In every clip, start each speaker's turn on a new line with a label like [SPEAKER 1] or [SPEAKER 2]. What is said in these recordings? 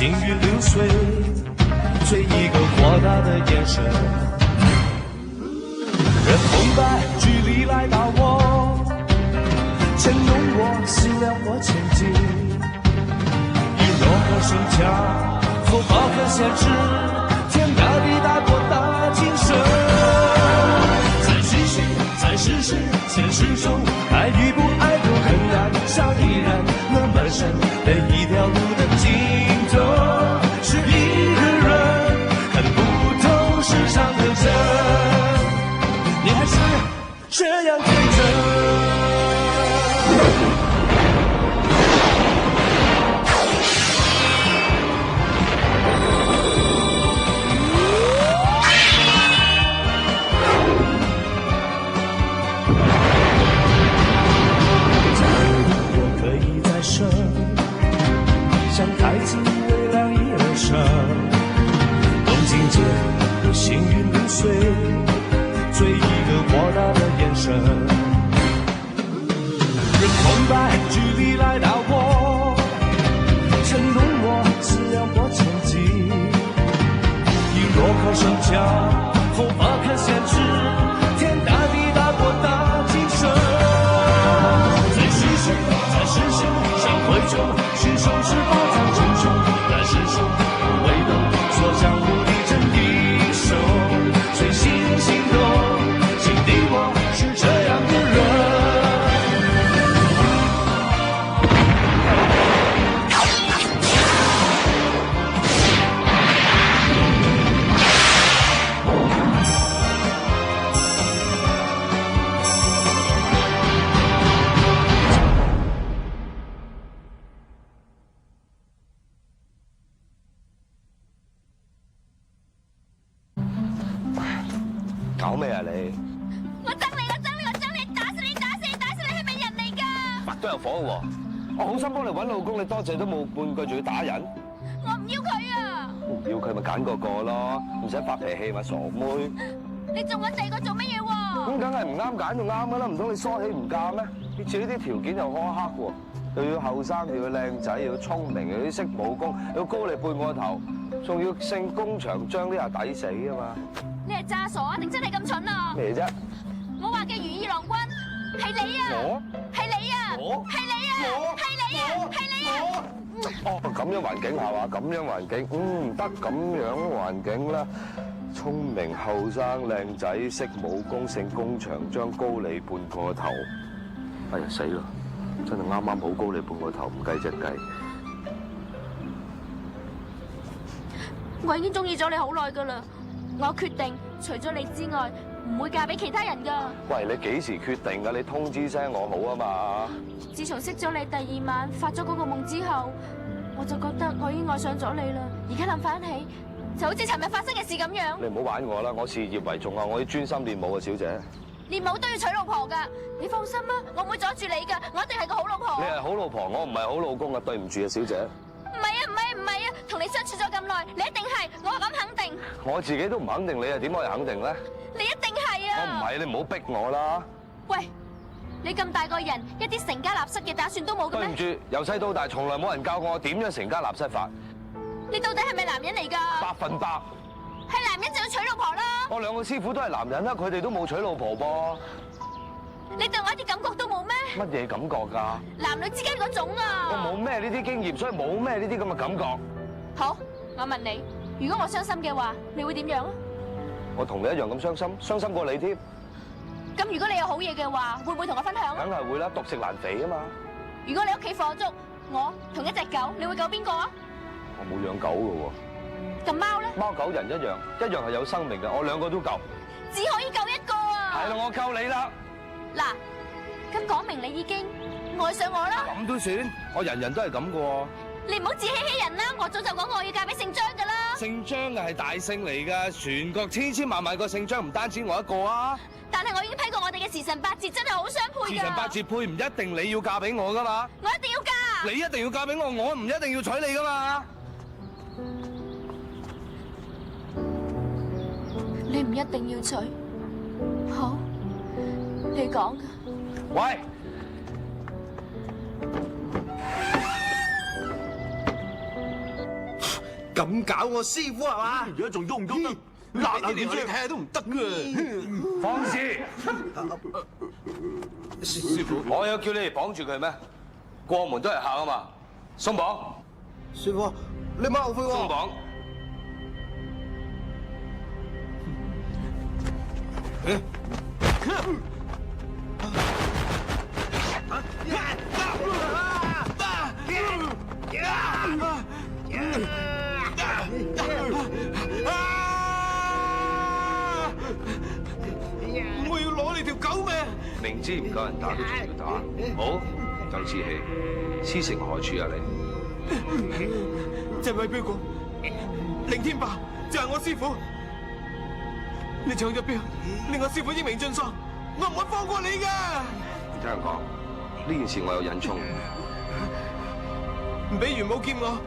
[SPEAKER 1] 行云流水，追一个豁达的眼神。任红白距离来打我，牵动我思量我前进。以柔和声腔，否不可限制，天大地大国大精神。在世事，在世事，现实中，爱与不爱都很难，像依然那么深的一条路的尽头，是一个人看不透世上的真，你还是这样天真。像太子为了一而生，东京街有行云流水，追一个豁达的眼神。任空白距离来打我，牵动我思量我前进。以弱可胜强，后不可限制，天大地大国大精神。在世事，在世事，相会中。是手是宝藏珍重，但是手不为动，所向无敌真敌手，随心行动，心底我是这样的人。
[SPEAKER 2] 搞咩啊你？
[SPEAKER 3] 我憎你，我憎你，我憎你！打死你，打死你，打死你！係咪人嚟㗎？
[SPEAKER 2] 佛都有火喎！我好心幫你揾老公，你多謝都冇半句，仲要打人？
[SPEAKER 3] 我唔要佢啊！
[SPEAKER 2] 唔要佢咪揀個咯，唔使發脾氣嘛，傻妹！
[SPEAKER 3] 你仲揾第二個做乜嘢喎？
[SPEAKER 2] 咁梗係唔啱揀就啱㗎啦，唔通你梳起唔嫁咩？你自己啲條件又苛刻喎，又要後生，又要靚仔，又要聰明，又要識武功，又要高你半個頭，仲要姓工長張呢下抵死啊嘛！
[SPEAKER 3] 你係詐傻啊？定真係咁蠢啊？
[SPEAKER 2] 咩啫？
[SPEAKER 3] 我話嘅如意郎君係你啊！
[SPEAKER 2] 我
[SPEAKER 3] 係你啊！
[SPEAKER 2] 我
[SPEAKER 3] 係你啊！係你啊！係你啊！
[SPEAKER 2] 哦，咁樣環境係嘛？咁樣環境，得咁樣環境啦。聰明後生靚仔，識武功，姓工長張，高你半個頭。哎呀死啦！真係啱啱好高你半個頭，唔計隻計。
[SPEAKER 3] 我已經中意咗你好耐㗎啦，我決定除咗你之外，唔會嫁俾其他人㗎。
[SPEAKER 2] 喂，你幾時決定㗎？你通知聲我好啊嘛。
[SPEAKER 3] 自從識咗你第二晚發咗嗰個夢之後，我就覺得我已經愛上咗你啦。而家諗翻起，就好似尋日發生嘅事咁樣。
[SPEAKER 2] 你唔好玩我啦，我事業為重啊，我要專心練武啊，小姐。
[SPEAKER 3] 練武都要娶老婆㗎，你放心啦，我唔會阻住你㗎，我一定係個好老婆。
[SPEAKER 2] 你係好老婆，我唔係好老公啊，對唔住啊，小姐。
[SPEAKER 3] 唔係啊，唔係啊，唔係啊，同你相處咗咁耐，你一定係，我咁肯定。
[SPEAKER 2] 我自己都唔肯定，你又點可以肯定咧？
[SPEAKER 3] 你一定係啊！
[SPEAKER 2] 我唔係，你唔好逼我啦。
[SPEAKER 3] 喂，你咁大個人，一啲成家立室嘅打算都冇嘅咩？
[SPEAKER 2] 對唔住，由細到大從來冇人教過我點樣成家立室法。
[SPEAKER 3] 你到底係咪男人嚟㗎
[SPEAKER 2] ？100%。
[SPEAKER 3] 係男人就要娶老婆啦。
[SPEAKER 2] 我兩個師傅都係男人啦，佢哋都冇娶老婆噃。
[SPEAKER 3] 你對我一啲感覺都冇咩？
[SPEAKER 2] 乜嘢感覺㗎？
[SPEAKER 3] 男女之間嗰種啊！
[SPEAKER 2] 我冇咩呢啲經驗，所以冇咩呢啲咁嘅感覺。
[SPEAKER 3] 好，我問你，如果我傷心嘅話，你會點樣啊？
[SPEAKER 2] 我同你一樣咁傷心，傷心過你添。
[SPEAKER 3] 咁如果你有好嘢嘅話，會唔會同我分享啊？
[SPEAKER 2] 梗係會啦，獨食難肥啊嘛。
[SPEAKER 3] 如果你屋企火燭，我同一隻狗，你會救邊個啊？
[SPEAKER 2] 我冇養狗㗎喎。
[SPEAKER 3] 咁貓咧？
[SPEAKER 2] 貓狗人一樣，一樣係有生命嘅，我兩個都救。
[SPEAKER 3] 只可以救一個啊！
[SPEAKER 2] 係啦，我救你啦。
[SPEAKER 3] 嗱，咁講明你已經愛上我啦。
[SPEAKER 2] 咁都算，我人人都係咁嘅喎。
[SPEAKER 3] 你唔好自欺欺人啦！我早就講我要嫁俾姓張噶啦。
[SPEAKER 2] 姓張嘅係大姓嚟噶，全國千千萬萬個姓張，唔單止我一個啊。
[SPEAKER 3] 但係我已經批過我哋嘅時辰八字，真係好相配㗎。
[SPEAKER 2] 時辰八字配唔一定你要嫁俾我噶嘛。
[SPEAKER 3] 我一定要嫁。
[SPEAKER 2] 你一定要嫁俾我，我唔一定要娶你噶嘛。
[SPEAKER 3] 你唔一定要娶，好，你講。
[SPEAKER 2] 喂。
[SPEAKER 4] 咁搞我師傅係嘛？
[SPEAKER 5] 而家仲喐唔喐得？嗱嗱，你睇下都唔得㗎。
[SPEAKER 2] 放肆！
[SPEAKER 4] 師傅，
[SPEAKER 2] 我有叫你哋綁住佢咩？過門都係客啊嘛，鬆綁！
[SPEAKER 4] 師傅，你唔好後悔喎。
[SPEAKER 2] 鬆綁！
[SPEAKER 5] 我要攞你條狗命！
[SPEAKER 2] 明知唔夠人打都仲要打，好就志氣，師承何處啊你？
[SPEAKER 5] 這位表哥，凌天霸就係我師傅。你搶咗表，令我師傅英明盡喪，我唔會放過你㗎。
[SPEAKER 2] 唔聽人講，呢件事我有隱衷，
[SPEAKER 5] 唔俾元武劍我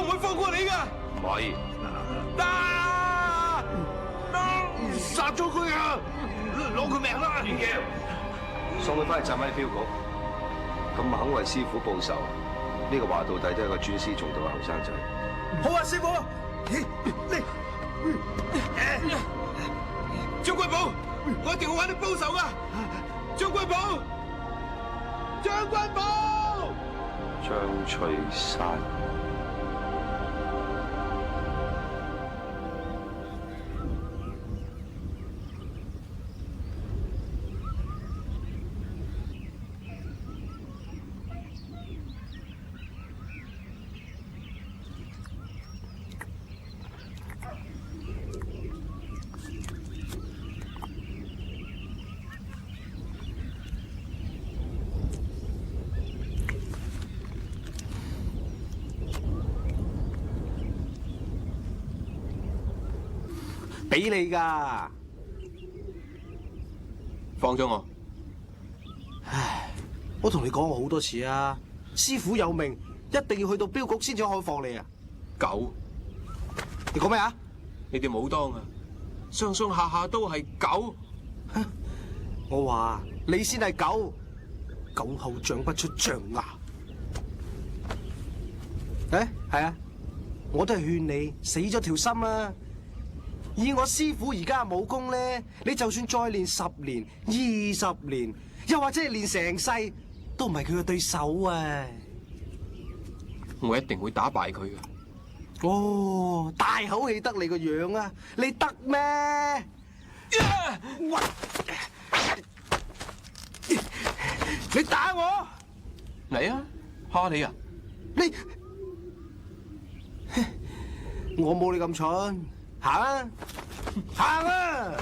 [SPEAKER 5] 唔會放過你㗎。
[SPEAKER 2] 唔可以。
[SPEAKER 5] 殺咗佢啊！攞佢命啦！
[SPEAKER 2] 亂叫，送佢翻去浸喺鏢局，咁肯為師傅報仇，呢個話到底都係個尊師重道嘅後生仔。
[SPEAKER 4] 好啊，師傅，你
[SPEAKER 5] 張貴寶，我一定會揾你報仇㗎！張貴寶，張貴寶，
[SPEAKER 2] 張翠山。
[SPEAKER 4] 俾你㗎，
[SPEAKER 5] 放咗我。
[SPEAKER 4] 唉，我同你講過好多次啊，師傅有命，一定要去到鏢局先至可以放你啊！
[SPEAKER 5] 狗，
[SPEAKER 4] 你講咩啊？
[SPEAKER 5] 你哋武當啊，上上下下都係狗。
[SPEAKER 4] 我話你先係狗，狗後長不出象牙。係啊，我都係勸你死咗條心啊！以我師傅而家嘅武功咧，你就算再練10年、20年，又或者係練成世，都唔係佢嘅對手啊！
[SPEAKER 5] 我一定會打敗佢嘅。
[SPEAKER 4] 哦，大口氣得你個樣啊！你得咩？你打我！
[SPEAKER 5] 嚟啊，蝦你啊！
[SPEAKER 4] 你我冇你咁蠢。行啊！行啊！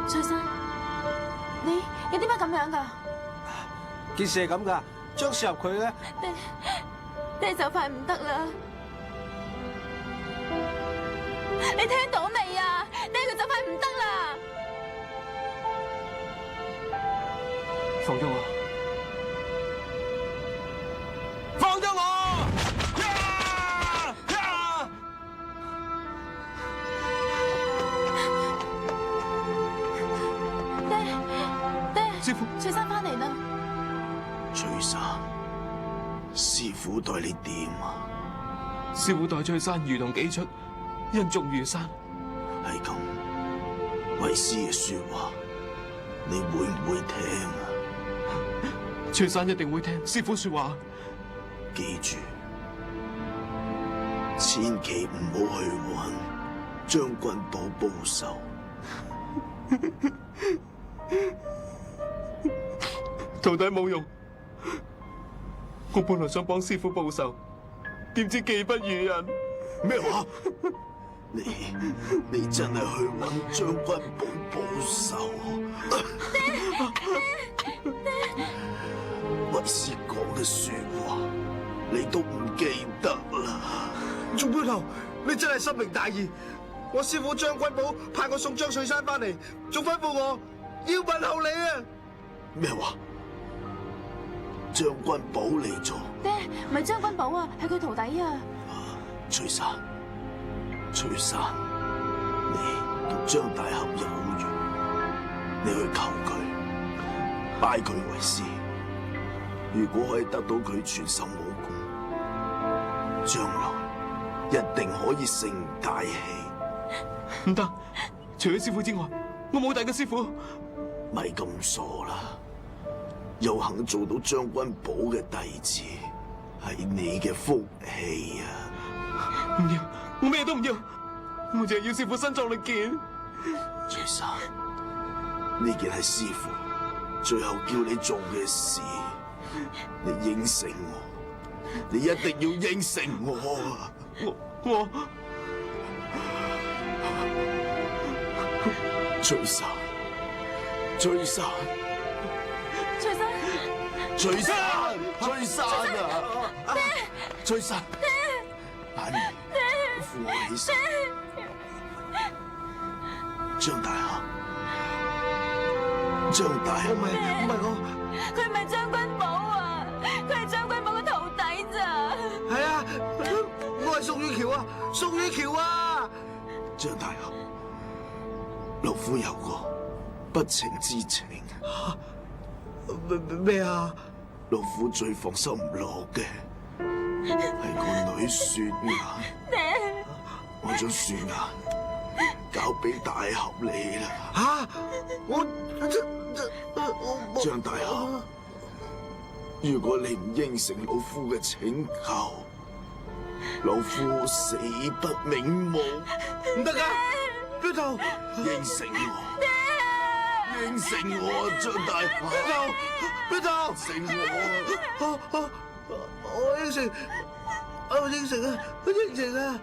[SPEAKER 3] 翠山，你點解咁樣噶？
[SPEAKER 4] 件事係咁噶，將涉入佢咧，
[SPEAKER 3] 爹就快唔得啦！你聽到未啊？爹佢就快唔得啦！
[SPEAKER 5] 放咗我！放咗我！
[SPEAKER 3] 爹，翠山翻嚟啦！
[SPEAKER 6] 翠山，師傅待你點啊？
[SPEAKER 5] 師傅待翠山如同己出，恩重如山。
[SPEAKER 6] 係咁，為師嘅說話，你會唔會聽啊？
[SPEAKER 5] 翠山一定會聽師傅說話。
[SPEAKER 6] 記住，千祈唔好去揾將軍寶報仇。
[SPEAKER 5] 徒弟冇用，我本來想幫師傅報仇，點知技不如人。
[SPEAKER 6] 咩話？你真係去揾將軍寶報仇？為師講嘅說話，你都唔記得啦。
[SPEAKER 4] 鐘標頭，你真係深明大義。我師傅張君寶派我送張翠山翻嚟，仲吩咐我要問候你啊！
[SPEAKER 6] 咩話？張君寶嚟咗？
[SPEAKER 3] 爹，唔係張君寶啊，係佢徒弟啊。
[SPEAKER 6] 翠山，翠山，你同張大俠有緣，你去求佢，拜佢為師。如果可以得到佢傳授武功，將來一定可以成大器。
[SPEAKER 5] 唔得，除咗師傅之外，我冇第二個師傅。
[SPEAKER 6] 咪咁傻啦！又肯做到將軍寶嘅弟子，係你嘅福氣啊！
[SPEAKER 5] 唔要，我咩都唔要，我淨係要師傅身壯力健。
[SPEAKER 6] 翠山，呢件係師傅最後叫你做嘅事，你應承我，你一定要應承我啊！
[SPEAKER 5] 我
[SPEAKER 6] 翠山，翠山，
[SPEAKER 3] 翠山，
[SPEAKER 6] 翠山，翠山啊！翠山，眼兒，扶我起身。張大俠，張大俠，
[SPEAKER 4] 唔係我，
[SPEAKER 3] 佢唔係將軍寶啊，佢係將軍寶嘅徒弟咋。
[SPEAKER 4] 係啊，我係宋雨橋啊，宋雨橋啊！
[SPEAKER 6] 張大俠，老夫有個不情之請。
[SPEAKER 4] 咩啊？
[SPEAKER 6] 老夫最放心唔落嘅係個女雪顏，我將雪顏交俾大俠你啦。
[SPEAKER 4] 吓！我
[SPEAKER 6] 張大俠，如果你唔應承老夫嘅請求，老夫死不瞑目。
[SPEAKER 4] 唔得噶，標頭，
[SPEAKER 6] 應承我，應承我，張大俠，
[SPEAKER 4] 標頭，
[SPEAKER 6] 應承我。
[SPEAKER 4] 我應承，我應承啊，我應承啊！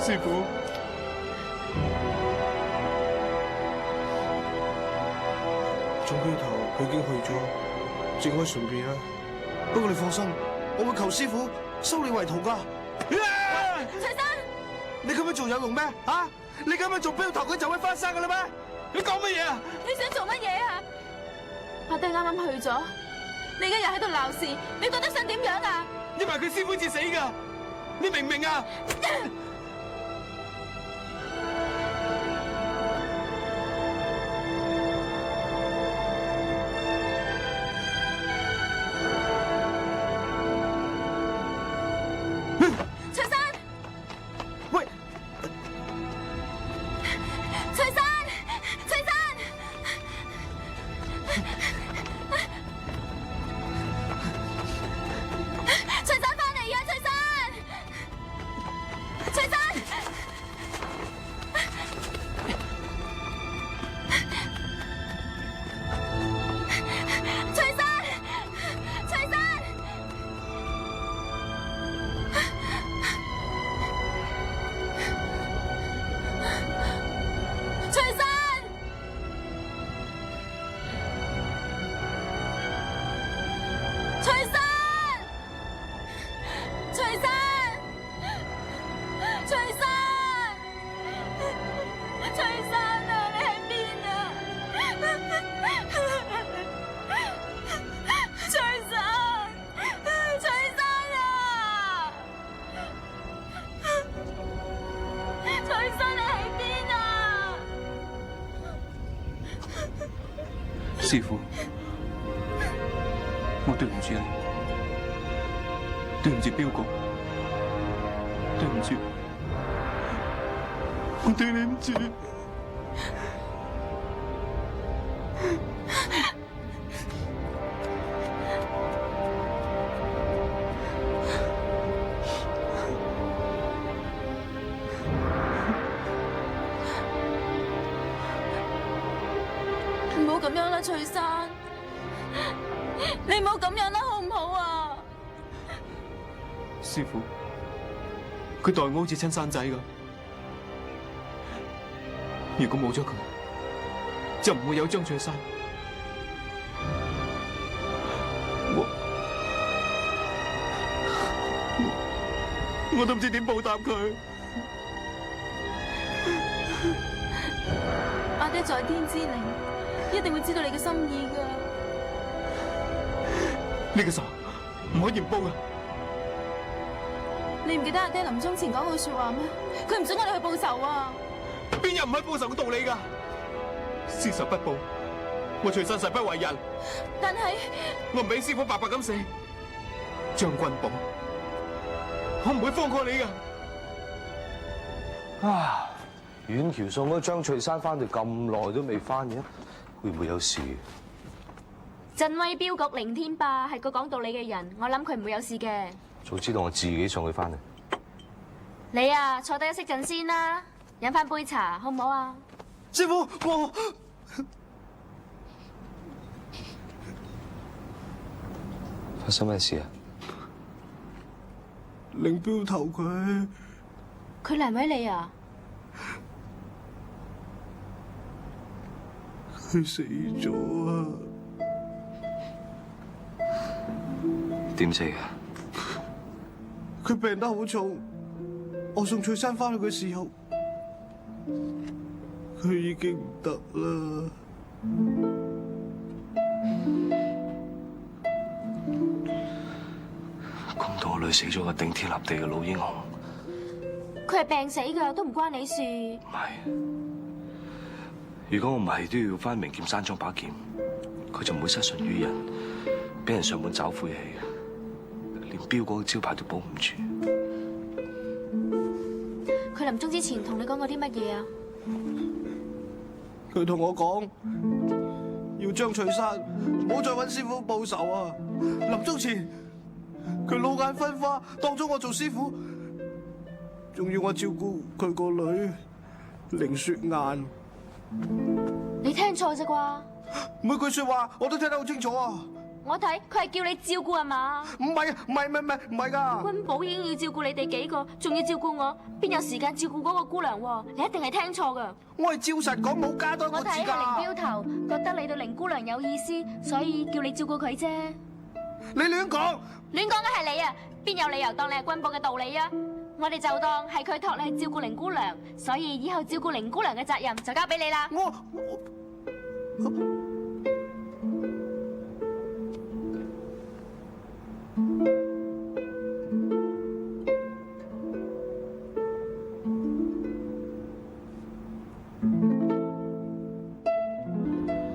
[SPEAKER 5] 師傅，
[SPEAKER 4] 總標頭佢已經去咗，只可以順便啦。不過你放心，我會求師傅收你為徒噶。
[SPEAKER 3] 翠山，
[SPEAKER 4] 你咁樣做有用咩？啊！你咁樣做標頭佢就會翻生噶啦咩？
[SPEAKER 5] 你講乜嘢啊？
[SPEAKER 3] 你想做乜嘢啊？阿爹啱啱去咗，你而家又喺度鬧事，你覺得想點樣啊？
[SPEAKER 5] 因為佢師傅至死噶，你明唔明啊？
[SPEAKER 3] 翠山，
[SPEAKER 4] 喂，
[SPEAKER 3] 翠山，翠山，翠山翻嚟呀！翠山，翠山。生你喺邊啊？
[SPEAKER 5] 師傅，我對唔住你，對唔住標局，對唔住，我對你唔住。
[SPEAKER 3] 唔好咁樣啦，徐生，你唔好咁樣啦，好唔好啊？
[SPEAKER 5] 師傅，佢待我好似親生仔㗎。如果冇咗佢，就唔會有張翠山。我都唔知點報答佢。
[SPEAKER 3] 阿爹在天之靈，一定會知道你嘅心意噶。
[SPEAKER 5] 呢個仇唔可以唔報噶。
[SPEAKER 3] 你唔記得阿爹臨終前講句說話咩？佢唔准我哋去報仇啊！
[SPEAKER 5] 邊有唔去報仇嘅道理噶？私仇不報，我徐生誓不為人。
[SPEAKER 3] 但係
[SPEAKER 5] 我唔俾師傅白白咁死。將軍寶，我唔會放過你噶。
[SPEAKER 2] 啊！遠橋送咗張翠山翻去咁耐都未翻嘅，會唔會有事？
[SPEAKER 3] 鎮威鏢局凌天霸係個講道理嘅人，我諗佢唔會有事嘅。
[SPEAKER 2] 早知道我自己送佢翻嚟。
[SPEAKER 3] 你啊，坐低休息陣先啦，飲翻杯茶好唔好啊？
[SPEAKER 4] 師傅，我
[SPEAKER 2] 發生咩事啊？
[SPEAKER 4] 令標頭
[SPEAKER 3] 佢難為你啊？
[SPEAKER 4] 佢死咗啊！
[SPEAKER 2] 點死嘅？
[SPEAKER 4] 佢病得好重，我送翠山翻去嘅時候，佢已經唔得啦。
[SPEAKER 2] 咁多女死咗個頂天立地嘅老英雄，
[SPEAKER 3] 佢係病死㗎，都唔關你事。
[SPEAKER 2] 唔係。如果我唔係都要翻名劍山莊把劍，佢就唔會失信於人，俾人上門找晦氣嘅，連標嗰個招牌都保唔住。
[SPEAKER 3] 佢臨終之前同你講過啲乜嘢啊？
[SPEAKER 4] 佢同我講要將翠山唔好再揾師傅報仇啊！臨終前佢老眼昏花，當咗我做師傅，仲要我照顧佢個女凌雪雁。
[SPEAKER 3] 你聽錯啫啩？
[SPEAKER 4] 每句說話我都聽得好清楚啊！
[SPEAKER 3] 我睇佢係叫你照顧啊嘛？
[SPEAKER 4] 唔係唔係噶！
[SPEAKER 3] 君寶已經要照顧你哋幾個，仲要照顧我，邊有時間照顧嗰個姑娘喎？你一定係聽錯噶！
[SPEAKER 4] 我係照實講，冇加多一個字
[SPEAKER 3] 我睇係
[SPEAKER 4] 㗎。
[SPEAKER 3] 凌標頭覺得你對凌姑娘有意思，所以叫你照顧佢啫。
[SPEAKER 4] 你亂講！
[SPEAKER 3] 亂講嘅係你啊！邊有理由當你係君寶嘅道理啊？我哋就當係佢託你去照顧凌姑娘，所以以後照顧凌姑娘嘅責任就交俾你啦。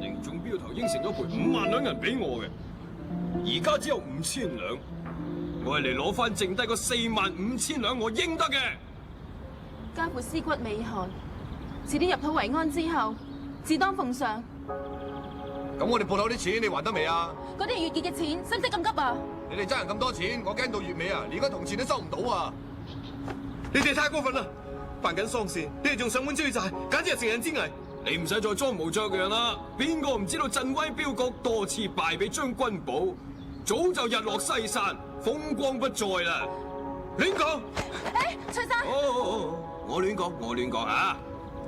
[SPEAKER 7] 凌仲標頭應承咗賠5萬兩銀俾我嘅，而家只有5000兩，我係嚟攞翻剩低個45000兩，我應得嘅。
[SPEAKER 8] 家父屍骨未寒，遲啲入土為安之後，自當奉上。
[SPEAKER 9] 咁我哋鋪頭啲錢你還得未啊？
[SPEAKER 8] 嗰啲月結嘅錢，使唔使咁急啊？
[SPEAKER 9] 你哋爭人咁多錢，我驚到月尾啊，連個銅錢都收唔到啊！
[SPEAKER 5] 你哋太過分啦！辦緊喪事，你哋仲上門追債，簡直係成人之危。
[SPEAKER 7] 你唔使再裝模作樣啦！邊個唔知道鎮威鏢局多次敗俾將軍寶，早就日落西山，風光不再啦！亂講！
[SPEAKER 3] 誒，翠生，
[SPEAKER 7] 我亂講，我亂講啊！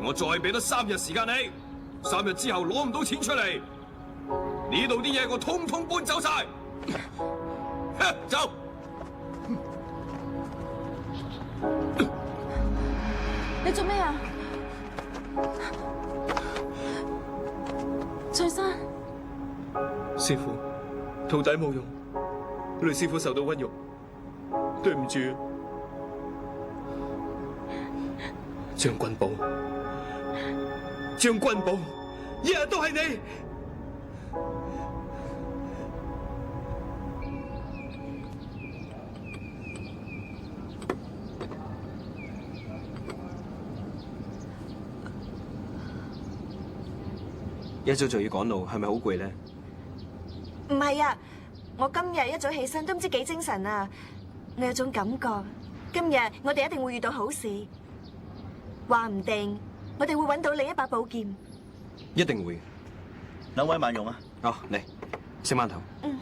[SPEAKER 7] 我再俾多3日時間你，3日之後攞唔到錢出嚟，呢度啲嘢我通通搬走晒。走！
[SPEAKER 8] 你做咩啊？翠生，
[SPEAKER 5] 師傅，徒弟冇用，雷師傅受到屈辱，對唔住。
[SPEAKER 7] 將軍寶，將軍寶，日日都係你。一早就要趕路，係咪好攰咧？
[SPEAKER 10] 唔係啊，我今日一早起身都唔知幾精神啊！我有種感覺，今日我哋一定會遇到好事，話唔定我哋會揾到另一把寶劍。
[SPEAKER 7] 一定會。
[SPEAKER 6] 兩位慢用啊！
[SPEAKER 7] 哦，嚟食饅頭。
[SPEAKER 10] 嗯。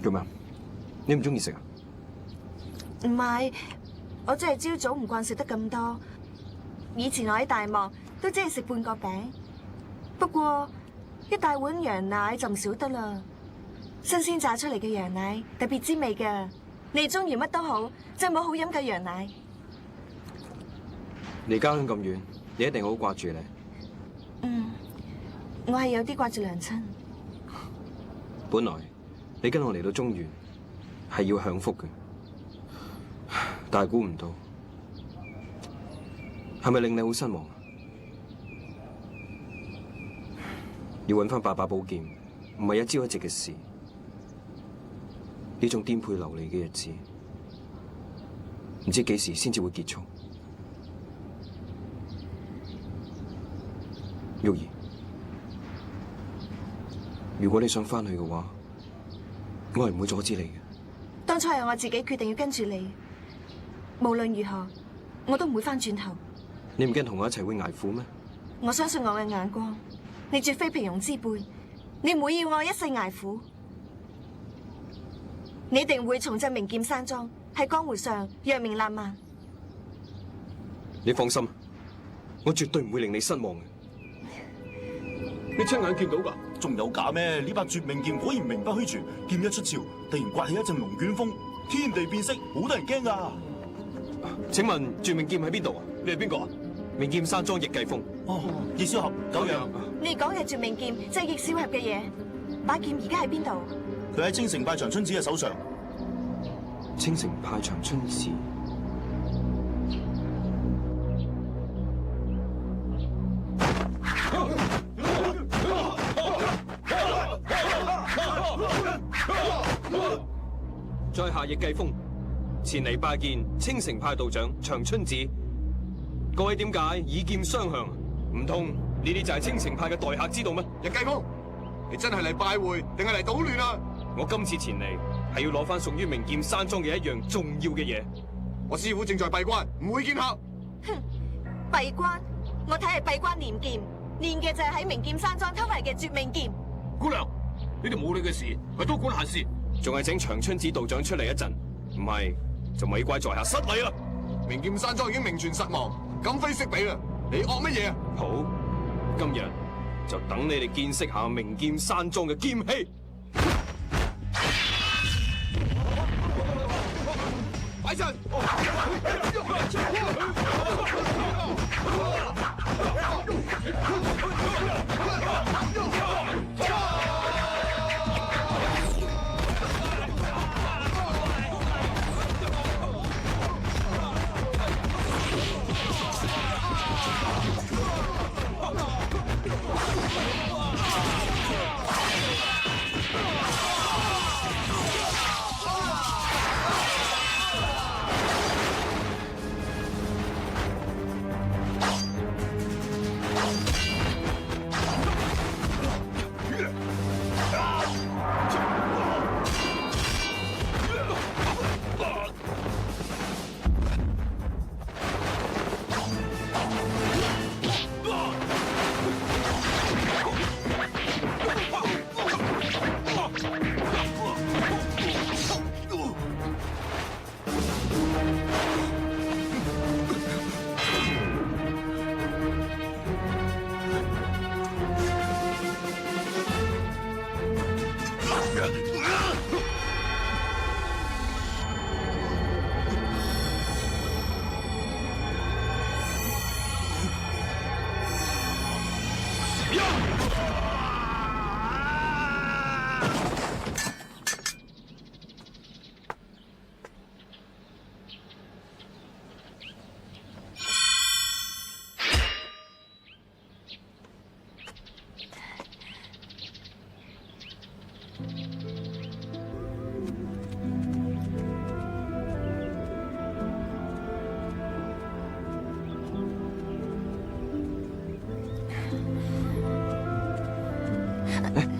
[SPEAKER 7] 做咩？你唔中意食啊？
[SPEAKER 10] 唔係，我真係朝早唔慣食得咁多。以前我喺大漠都只係食半個餅，不過一大碗羊奶就唔少得啦。新鮮榨出嚟嘅羊奶特別滋味㗎。你中意乜都好，就冇好飲嘅羊奶。
[SPEAKER 7] 離家鄉咁遠，你一定好掛住你。
[SPEAKER 10] 嗯，我係有啲掛住娘親。
[SPEAKER 7] 本來你跟我嚟到中原係要享福嘅，但係估唔到，係咪令你好失望？要揾翻8把寶劍，唔係一朝一夕嘅事。呢種顛沛流離嘅日子，唔知幾時先至會結束。玉兒，如果你想翻去嘅話，我係唔會阻止你嘅。
[SPEAKER 10] 當初係我自己決定要跟住你，無論如何，我都唔會翻轉頭。
[SPEAKER 7] 你唔驚同我一齊會捱苦咩？
[SPEAKER 10] 我相信我嘅眼光，你絕非平庸之輩，你唔會要我一世捱苦。你一定會重振名劍山莊，喺江湖上揚名立萬。
[SPEAKER 7] 你放心，我絕對唔會令你失望嘅。
[SPEAKER 5] 你親眼見到㗎？
[SPEAKER 6] 仲有假咩？呢把絕命劍果然名不虛傳，劍一出鞘，突然刮起一陣龍捲風，天地變色，好多人驚㗎。
[SPEAKER 7] 請問絕命劍喺邊度啊？
[SPEAKER 5] 你係邊個啊？
[SPEAKER 7] 名劍山莊易繼風。
[SPEAKER 6] 哦，易小俠，久仰。
[SPEAKER 10] 你講嘅絕命劍即係易小俠嘅嘢，把劍而家喺邊度？
[SPEAKER 6] 佢喺青城派長春子嘅手上。
[SPEAKER 7] 青城派長春子。在下易繼風，前嚟拜見青城派道長長春子。各位點解以劍相向？唔通呢啲就係青城派嘅待客之道咩？
[SPEAKER 9] 易繼風，你真係嚟拜會定係嚟搗亂啊？
[SPEAKER 7] 我今次前嚟係要攞翻屬於名劍山莊嘅一樣重要嘅嘢。
[SPEAKER 9] 我師父正在閉關，唔會見客。
[SPEAKER 10] 哼，閉關，我睇係閉關練劍，練嘅就係喺名劍山莊偷嚟嘅絕命劍。
[SPEAKER 5] 姑娘，呢啲冇你嘅事，係多管閒事。
[SPEAKER 7] 仲係請長春子道長出嚟一陣，唔係就咪怪在下失禮啦。
[SPEAKER 9] 名劍山莊已經名存實亡，今非昔比啦。你惡乜嘢啊？
[SPEAKER 7] 好，今日就等你哋見識下名劍山莊嘅劍氣。
[SPEAKER 9] 擺陣！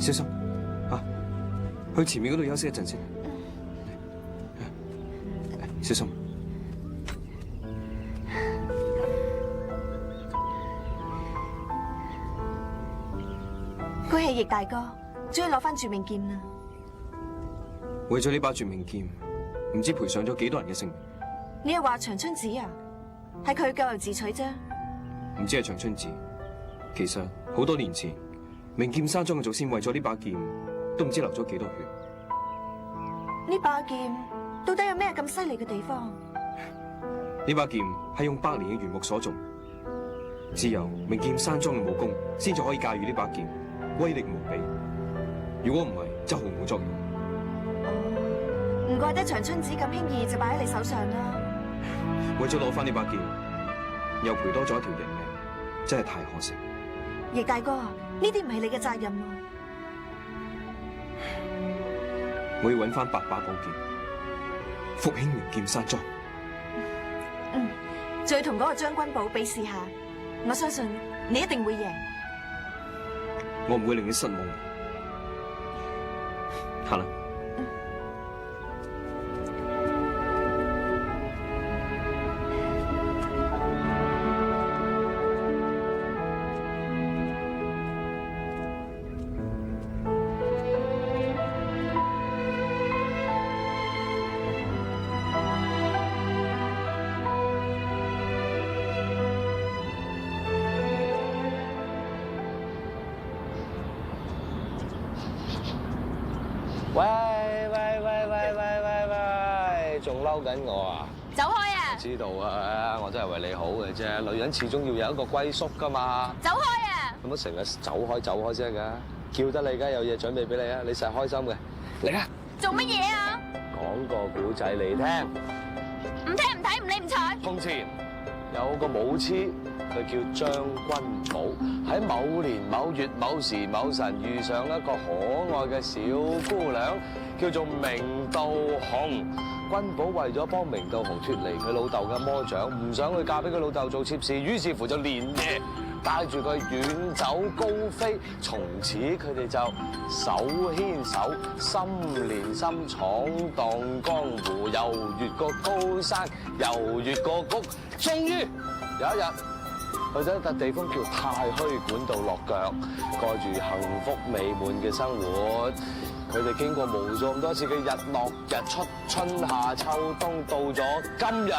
[SPEAKER 7] 小心啊！去前面嗰度休息一陣先。小心。
[SPEAKER 10] 恭喜易大哥，終於攞翻絕命劍啦！
[SPEAKER 7] 為咗呢把絕命劍，唔知賠上咗幾多人嘅性命。
[SPEAKER 10] 你又話長春子啊？係佢咎由自取啫。
[SPEAKER 7] 唔知係長春子，其實好多年前，名劍山莊嘅祖先為咗呢把劍，都唔知流咗幾多血。
[SPEAKER 10] 呢把劍到底有咩咁犀利嘅地方？
[SPEAKER 7] 呢把劍係用百年嘅原木所做，只有名劍山莊嘅武功先至可以駕馭呢把劍，威力無比。如果唔係，就毫無作用。
[SPEAKER 10] 唔怪得長春子咁輕易就擺喺你手上啦。
[SPEAKER 7] 為咗攞翻呢把劍，又賠多咗一條人命，真係太可惜。
[SPEAKER 10] 易大哥，呢啲唔係你嘅責任啊！
[SPEAKER 7] 我要揾翻8把寶劍，復興名劍山莊。
[SPEAKER 10] 再同嗰個將軍寶比試下，我相信你一定會贏。
[SPEAKER 7] 我唔會令你失望。行啦。
[SPEAKER 2] 喂，仲嬲緊我啊？
[SPEAKER 3] 走開啊！
[SPEAKER 2] 知道啊，我真係為你好嘅啫。女人始終要有一個歸宿噶嘛。
[SPEAKER 3] 走開啊！
[SPEAKER 2] 咁乜成日走開啫㗎？叫得你，梗係有嘢準備俾你啊！你實係開心嘅，嚟啊！
[SPEAKER 3] 做乜嘢啊？
[SPEAKER 2] 講個古仔嚟聽。
[SPEAKER 3] 唔聽唔睇唔理唔睬。
[SPEAKER 2] 從前有個武痴，佢叫將軍寶。喺某年某月某時某晨遇上一個可愛嘅小姑娘，叫做明道紅。軍寶為咗幫明道紅脫離佢老豆嘅魔掌，唔想佢嫁俾佢老豆做妾侍，於是乎就連夜帶住佢遠走高飛。從此佢哋就手牽手，心連心，闖蕩江湖，又越過高山，又越過谷，終於有一日去到一笪地方叫太虛館度落腳，過住幸福美滿嘅生活。佢哋經過無數咁多次嘅日落日出、春夏秋冬，到咗今日，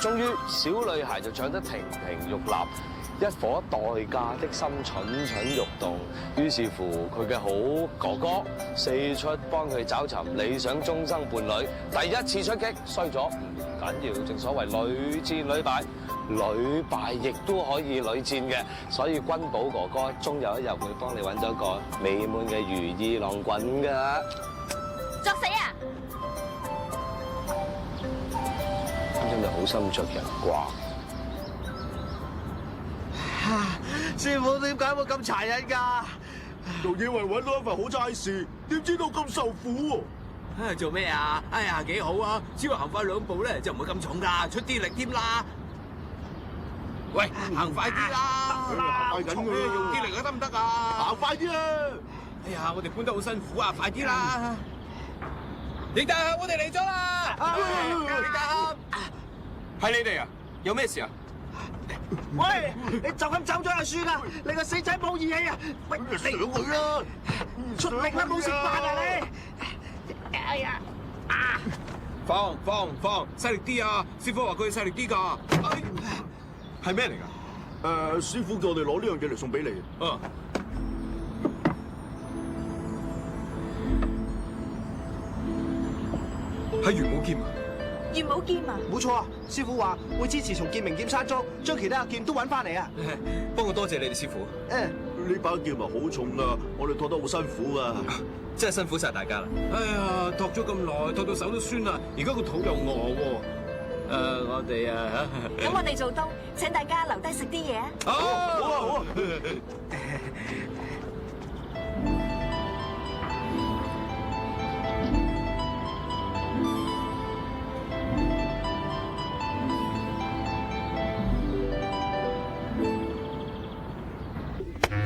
[SPEAKER 2] 終於小女孩就長得亭亭玉立，一顆待嫁的心蠢蠢欲動。於是乎，佢嘅好哥哥四出幫佢找尋理想終生伴侶。第一次出擊衰咗唔緊要，正所謂屢戰屢敗，屢敗亦都可以屢戰嘅。所以軍寶哥哥終有一日會幫你揾到個美滿嘅如意郎君㗎。
[SPEAKER 3] 作死啊！
[SPEAKER 2] 真係好心着人啩。
[SPEAKER 4] 師傅點解會咁殘忍㗎？
[SPEAKER 6] 仲以為揾到一份好差事，點知道咁受苦喎？
[SPEAKER 5] 唉，做咩啊？哎呀，幾好啊！只要行快2步咧，就唔會咁重㗎，出啲力添啦。喂，行快啲啦！
[SPEAKER 6] 行快緊㗎，
[SPEAKER 5] 用啲力啊，得唔得啊？
[SPEAKER 6] 行快啲啊！
[SPEAKER 5] 哎呀，我哋搬得好辛苦啊，快啲啦！李大俠，我哋嚟咗啦！李大俠，係你哋啊？有咩事啊？
[SPEAKER 4] 喂，你就咁走咗就算啦！你個死仔冇義氣啊！喂，
[SPEAKER 6] 上去啦！
[SPEAKER 4] 出力啦，冇食飯啊你！哎呀！
[SPEAKER 5] 放，細力啲啊！師傅話佢細力啲㗎。係咩嚟㗎？
[SPEAKER 6] 師傅叫我哋攞呢樣嘢嚟送俾你。
[SPEAKER 5] 啊！係玄武劍啊！
[SPEAKER 10] 玄武劍啊！
[SPEAKER 4] 冇錯啊！師傅話會支持重建名劍山莊，將其他嘅劍都揾翻嚟啊！
[SPEAKER 5] 不過多謝你哋師傅。
[SPEAKER 6] 呢把劍啊好重啊，我哋托得好辛苦啊！
[SPEAKER 5] 真係辛苦晒大家啦！哎呀，托咗咁耐，托到手都酸啦，而家個肚又餓喎。我哋啊，
[SPEAKER 10] 咁我哋做冬，請大家留低食啲嘢啊！
[SPEAKER 5] 好啊好啊！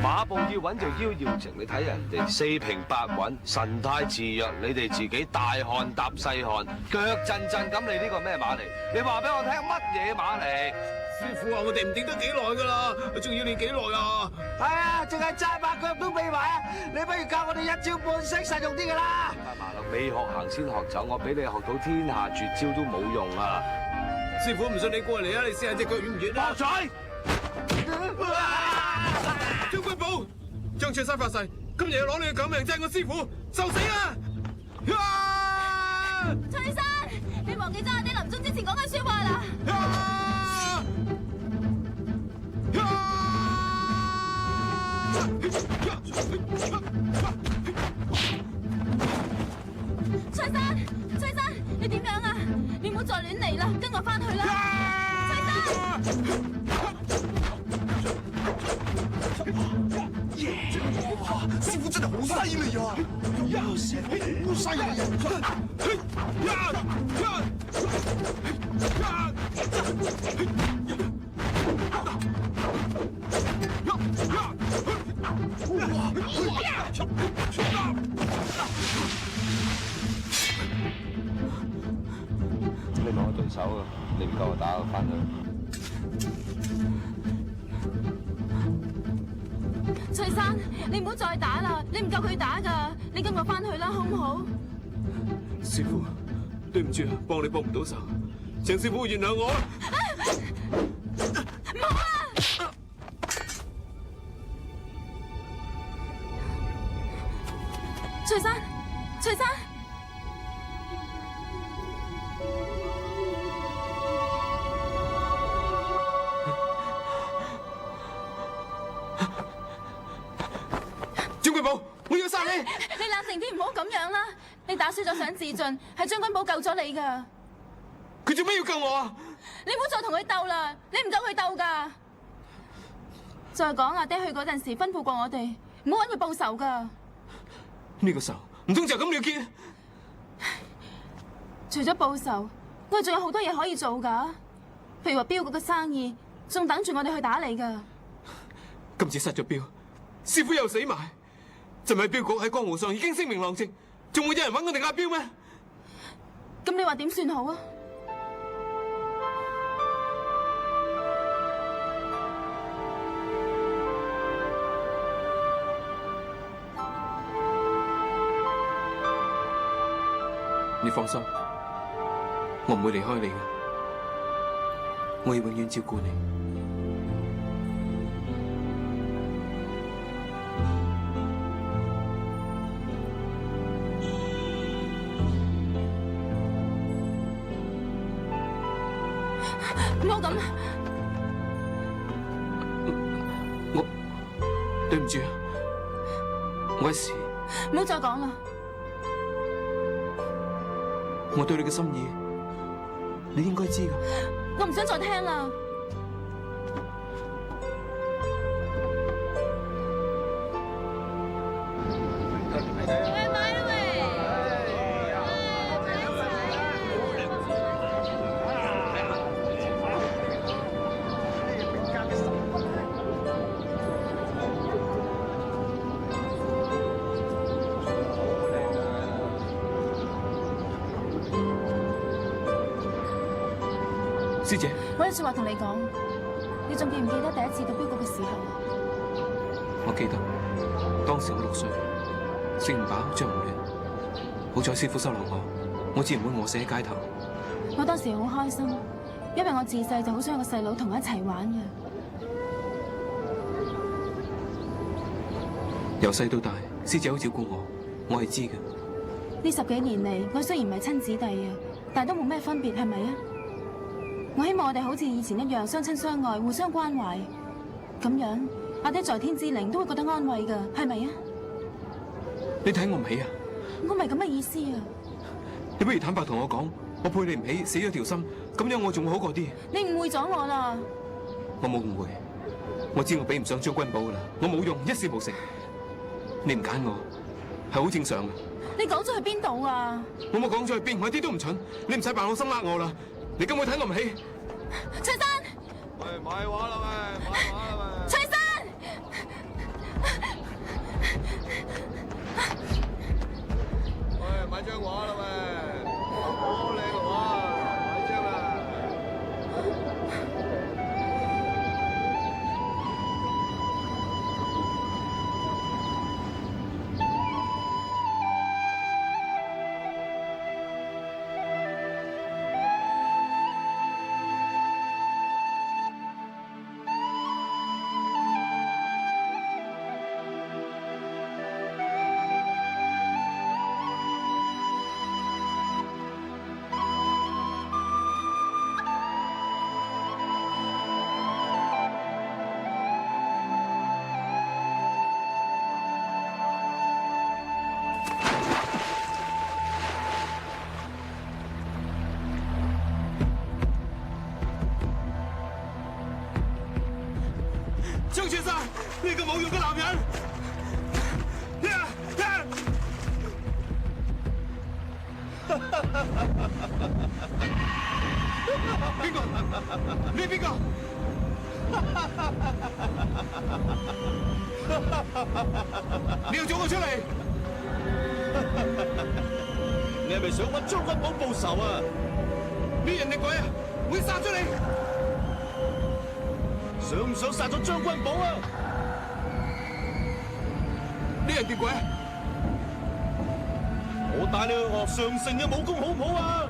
[SPEAKER 2] 馬步要穩就腰要直，你睇人哋四平八穩，神態自若，你哋自己大汗搭細汗，腳震震咁，你呢個咩馬嚟？你話俾我聽乜嘢馬嚟？
[SPEAKER 5] 師傅話我哋唔定得幾耐噶啦，仲要練幾耐啊？
[SPEAKER 4] 係啊，淨係紮馬腳都未埋啊！你不如教我哋一招半式實用啲噶啦。
[SPEAKER 2] 未學行先學走，我俾你學到天下絕招都冇用啊！
[SPEAKER 5] 師傅唔信你過嚟啊！你試下隻腳軟唔軟啊？
[SPEAKER 2] 博彩！
[SPEAKER 5] 將軍寶，張翠山發誓，今日要攞你嘅狗命爭我師傅，受死啦！
[SPEAKER 8] 翠山，你忘記咗阿爹臨終之前講嘅說話啦？翠山，翠山，你點樣啊？你唔好再亂嚟啦，跟我翻去啦！翠山，
[SPEAKER 6] 哇！師傅真係好犀利啊！好犀利
[SPEAKER 2] 你唔係我對手啊！你唔夠我打，我翻去。
[SPEAKER 8] 翠山，你唔好再打啦，你唔夠佢打噶，你跟我翻去啦，好唔好？
[SPEAKER 5] 師傅，對唔住啊，幫你幫唔到手，請師傅原諒我。
[SPEAKER 8] 冇啊！翠山，翠山。
[SPEAKER 5] 將軍寶，我要殺你！
[SPEAKER 8] 你冷靜啲，唔好咁樣啦！你打輸咗想自盡，係將軍寶救咗你噶。
[SPEAKER 5] 佢做咩要救我啊？
[SPEAKER 8] 你唔好再同佢鬥啦，你唔夠佢鬥噶。再講阿爹去嗰陣時吩咐過我哋，唔好揾佢報仇噶。
[SPEAKER 5] 呢個仇唔通就咁了結？
[SPEAKER 8] 除咗報仇，我哋仲有好多嘢可以做噶。譬如話標嗰個生意，仲等住我哋去打理噶。
[SPEAKER 5] 今次失咗標，師傅又死埋。就咪標局喺江湖上已經聲名狼藉，仲會有人揾我哋押標咩？
[SPEAKER 8] 咁你話點算好啊？
[SPEAKER 5] 你放心，我唔會離開你嘅，我會永遠照顧你。
[SPEAKER 8] 唔好咁，
[SPEAKER 5] 我對唔住啊，我一時
[SPEAKER 8] 唔好再講啦。
[SPEAKER 5] 我對你嘅心意，你應該知㗎。
[SPEAKER 8] 我唔想再聽啦。
[SPEAKER 5] 師姐，
[SPEAKER 8] 我有說話同你講，你仲記唔記得第一次到標局嘅時候？
[SPEAKER 5] 我記得當時我6歲，食唔飽着唔暖，好彩師傅收留我自然會餓死喺街頭。
[SPEAKER 8] 我當時好開心，因為我自細就好想有個細佬同我一齊玩嘅。
[SPEAKER 5] 由細到大，師姐好照顧我係知嘅。
[SPEAKER 8] 呢10幾年嚟，我雖然唔係親子弟啊，但係都冇咩分別，係咪啊？我希望我哋好似以前一樣相親相愛，互相關懷，咁樣阿爹在天之靈都會覺得安慰噶，係咪啊？
[SPEAKER 5] 你睇我唔起啊？
[SPEAKER 8] 我唔係咁嘅意思啊！
[SPEAKER 5] 你不如坦白同我講，我配你唔起，死咗條心，咁樣我仲會好過啲。
[SPEAKER 8] 你誤會咗我啦！
[SPEAKER 5] 我冇誤會，我知我比唔上將軍寶噶啦，我冇用，一事無成。你唔揀我係好正常嘅。
[SPEAKER 8] 你講咗去邊度啊？
[SPEAKER 5] 我冇講咗去邊，我一啲都唔蠢。你唔使扮我心呃我啦，你根本睇我唔起。
[SPEAKER 8] 翠山，
[SPEAKER 2] 喂，買畫啦喂，買畫啦喂。
[SPEAKER 8] 翠山，
[SPEAKER 5] 張翠山，你個冇用嘅男人！邊個？你係邊個？你要做我出嚟？
[SPEAKER 6] 你係咪想揾將軍寶報仇啊？
[SPEAKER 5] 咩人力鬼啊！會殺咗你！
[SPEAKER 6] 想唔想殺咗將軍寶啊？
[SPEAKER 5] 呢人跌鬼！
[SPEAKER 6] 我帶你去學上乘嘅武功好唔好啊？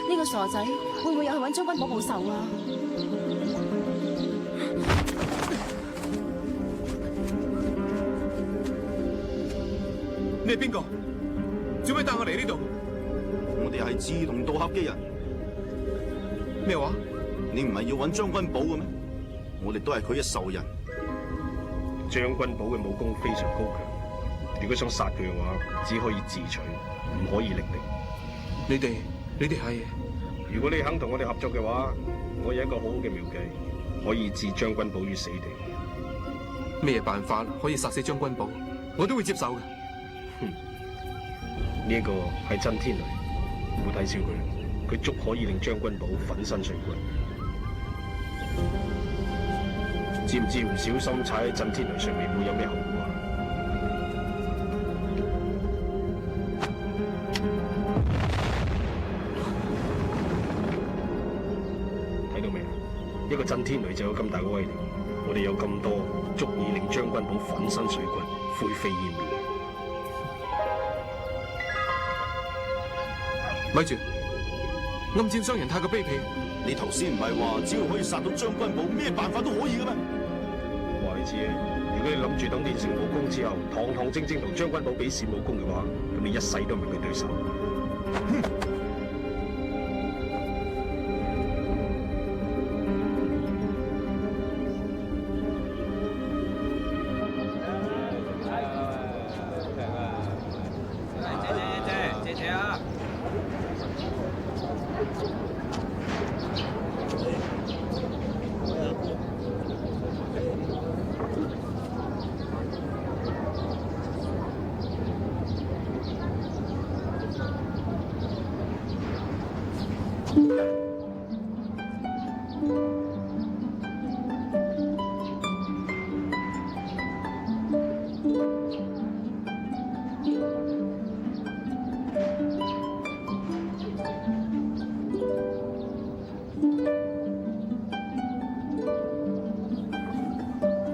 [SPEAKER 8] 呢個傻仔會唔會有去揾將軍寶報仇啊？
[SPEAKER 5] 你係邊個？做咩帶我嚟呢度？
[SPEAKER 6] 我哋係志同道合嘅人。
[SPEAKER 5] 咩話？
[SPEAKER 6] 你唔係要揾將軍寶嘅咩？我哋都係佢嘅仇人。
[SPEAKER 7] 將軍寶嘅武功非常高強，如果想殺佢嘅話，只可以自取，唔可以力敵。
[SPEAKER 5] 你哋係？
[SPEAKER 7] 如果你肯同我哋合作嘅話，我有一個好好嘅妙計，可以置將軍寶於死地。
[SPEAKER 5] 咩辦法可以殺死將軍寶？我都會接受嘅。
[SPEAKER 7] 呢個係震天雷，唔好睇小佢，佢足可以令將軍寶粉身碎骨。知唔知唔小心踩喺震天雷上面會有咩後果啊？睇到未啊？一個震天雷就有咁大嘅威力，我哋有咁多，足以令將軍寶粉身碎骨、灰飛煙滅。
[SPEAKER 5] 咪住！暗箭傷人太過卑鄙。
[SPEAKER 6] 你頭先唔係話只要可以殺到將軍寶，咩辦法都可以嘅咩？
[SPEAKER 7] 話你知啊，如果你諗住等練成武功之後，堂堂正正同將軍寶比試武功嘅話，咁你一世都唔係佢對手。
[SPEAKER 5] 謝啊！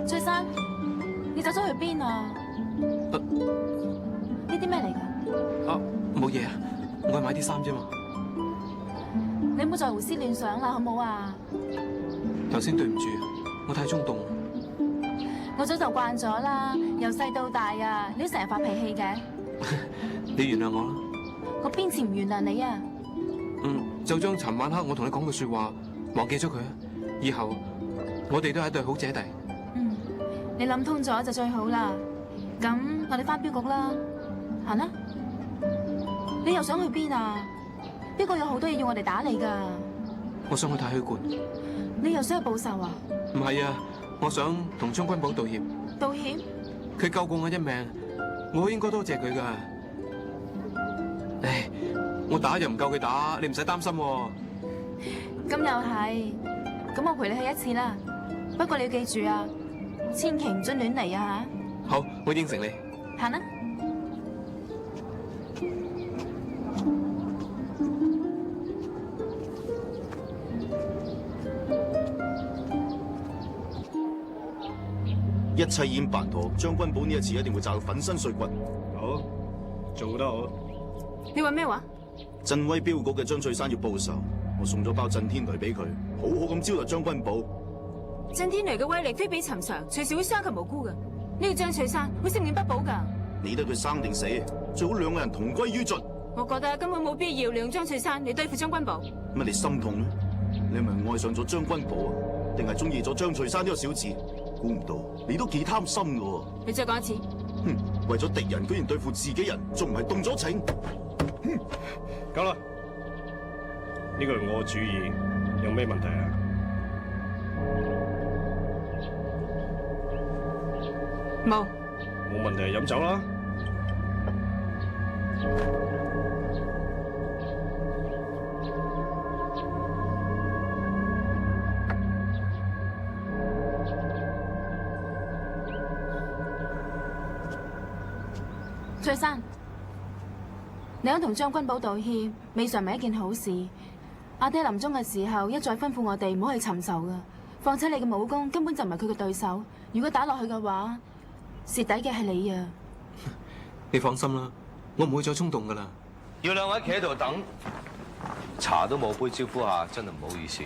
[SPEAKER 8] 翠山，你走咗去邊啊？呢啲咩嚟㗎？
[SPEAKER 5] 啊，冇嘢啊，我係買啲衫啫嘛。
[SPEAKER 8] 你唔好再胡思亂想啦，好唔好啊？
[SPEAKER 5] 頭先對唔住，我太衝動。
[SPEAKER 8] 我早就慣咗啦，由細到大啊，你都成日發脾氣嘅。
[SPEAKER 5] 你原諒我啦。
[SPEAKER 8] 我邊次唔原諒你啊？
[SPEAKER 5] 就將尋晚黑我同你講嘅說話忘記咗佢啊！以後我哋都係一對好姐弟。
[SPEAKER 8] 你諗通咗就最好啦。咁我哋返鏢局啦，行啦。你又想去邊啊？邊個有好多嘢要我哋打理㗎？
[SPEAKER 5] 我想去太虛館。
[SPEAKER 8] 你又想去報仇啊？
[SPEAKER 5] 唔係啊，我想同將軍寶道歉。
[SPEAKER 8] 道歉？
[SPEAKER 5] 佢救過我一命，我應該多謝佢㗎。唉，我打又唔夠佢打，你唔使擔心喎。
[SPEAKER 8] 咁又係，咁我陪你去一次啦。不過你要記住啊，千祈唔准亂嚟啊吓。
[SPEAKER 5] 好，我應承你。
[SPEAKER 8] 行啦。
[SPEAKER 6] 一切已經辦妥，將軍寶呢一次一定會炸到粉身碎骨。
[SPEAKER 7] 好，做得好。
[SPEAKER 8] 你話咩話？
[SPEAKER 6] 鎮威鏢局嘅張翠山要報仇，我送咗包震天雷俾佢，好好咁招待將軍寶。
[SPEAKER 8] 震天雷嘅威力非比尋常，隨時會傷及無辜㗎。呢個張翠山會性命不保㗎。
[SPEAKER 6] 理得佢生定死，最好兩個人同歸於盡。
[SPEAKER 8] 我覺得根本冇必要利用張翠山嚟對付將軍寶。
[SPEAKER 6] 乜你心痛咧？你係咪愛上咗將軍寶啊？定係中意咗張翠山呢個小子？估唔到你都幾貪心噶。
[SPEAKER 8] 你再講一次。
[SPEAKER 6] 哼，為咗敵人居然對付自己人，仲唔係動咗情？
[SPEAKER 11] 夠啦，呢個係我主意，有咩問題啊？
[SPEAKER 8] 冇。
[SPEAKER 11] 冇問題，飲酒啦。
[SPEAKER 8] 翠山，你肯同將軍寶道歉，未嘗唔係一件好事。阿爹臨終嘅時候一再吩咐我哋唔好去尋仇噶，況且你嘅武功根本就唔係佢嘅對手，如果打落去嘅話，蝕底嘅係你啊！
[SPEAKER 7] 你放心啦，我唔會再衝動噶啦。
[SPEAKER 2] 要兩位企喺度等，茶都冇杯招呼下，真係唔好意思。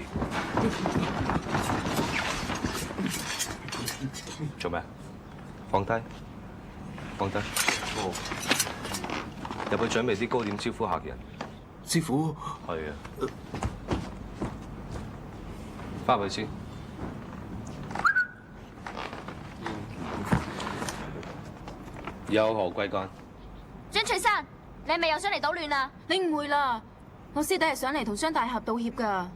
[SPEAKER 2] 做咩？放低，放低。好，入去準備啲糕點招呼客人。
[SPEAKER 7] 師傅，
[SPEAKER 2] 係啊，翻去先。有何貴幹？
[SPEAKER 3] 張翠山，你係咪又想嚟搗亂啊？
[SPEAKER 8] 你誤會啦，我師弟係上嚟同張大俠道歉噶。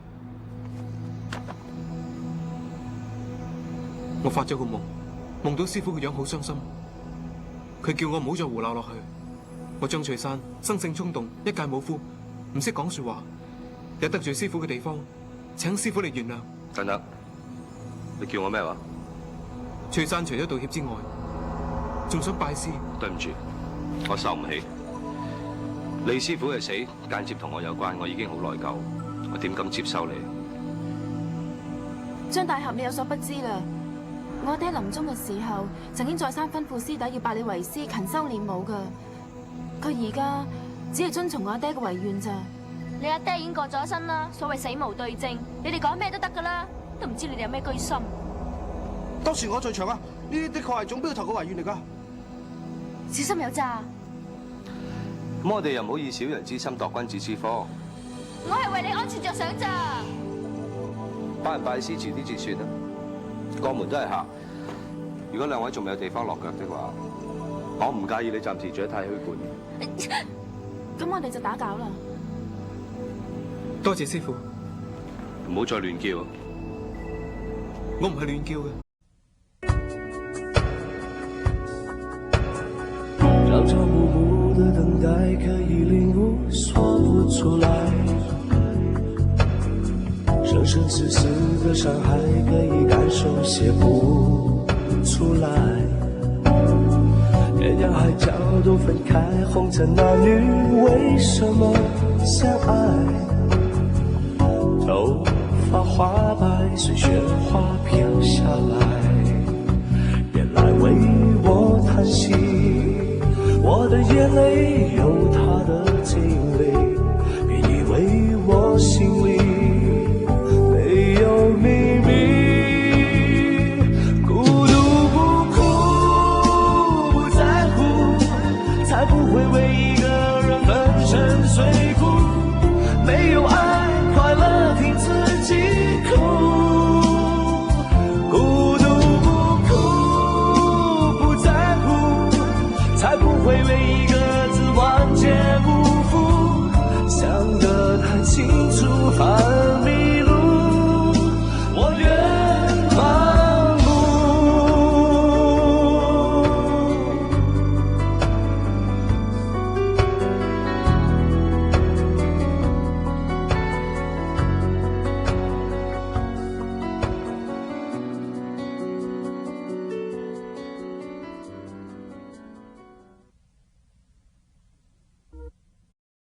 [SPEAKER 7] 我發咗個夢，夢到師傅個樣好傷心，佢叫我唔好再胡鬧落去。我張翠山生性衝動，一介武夫，唔識講說話，有得罪師傅嘅地方，請師傅嚟原諒。
[SPEAKER 2] 等等，你叫我咩話？
[SPEAKER 7] 翠山除咗道歉之外，仲想拜師。
[SPEAKER 2] 對唔住，我受唔起。李師傅嘅死間接同我有關，我已經好內疚，我點敢接受你？
[SPEAKER 8] 張大俠，你有所不知啦，我爹臨終嘅時候，曾經再三吩咐師弟要拜你為師，勤修練武噶。佢而家只係遵從我阿爹嘅遺願咋。
[SPEAKER 3] 你阿爹已經過咗身啦，所謂死無對證，你哋講咩都得噶啦，都唔知你哋有咩居心。
[SPEAKER 4] 當時我在場啊，呢啲的確係總標頭嘅遺願嚟噶。
[SPEAKER 3] 小心有詐。
[SPEAKER 2] 咁我哋又唔好以小人之心度君子之科。
[SPEAKER 3] 我係為你安全着想咋。
[SPEAKER 2] 拜唔拜師遲啲至算啦。過門都係客，如果兩位仲未有地方落腳的話，我唔介意你暫時住喺太虛館。
[SPEAKER 8] 咁我哋就打攪啦。
[SPEAKER 7] 多謝師傅，
[SPEAKER 2] 唔好再亂叫。
[SPEAKER 7] 我唔係亂叫嘅。
[SPEAKER 1] 朝朝暮暮的等待，可以領悟，說不出來。生生世世的傷害，可以感受，寫不出來。天涯海角都分開，紅塵男女為什麼相愛？頭髮花白，隨雪花飄下來，別來為我嘆息，我的眼淚有它的經歷，別以為我心裡沒有秘密，孤獨不哭，不在乎，才不會為一個人粉身碎骨，沒有愛，快樂聽自己哭，孤獨不哭，不在乎，才不會為一個字萬劫不復，想得太清楚，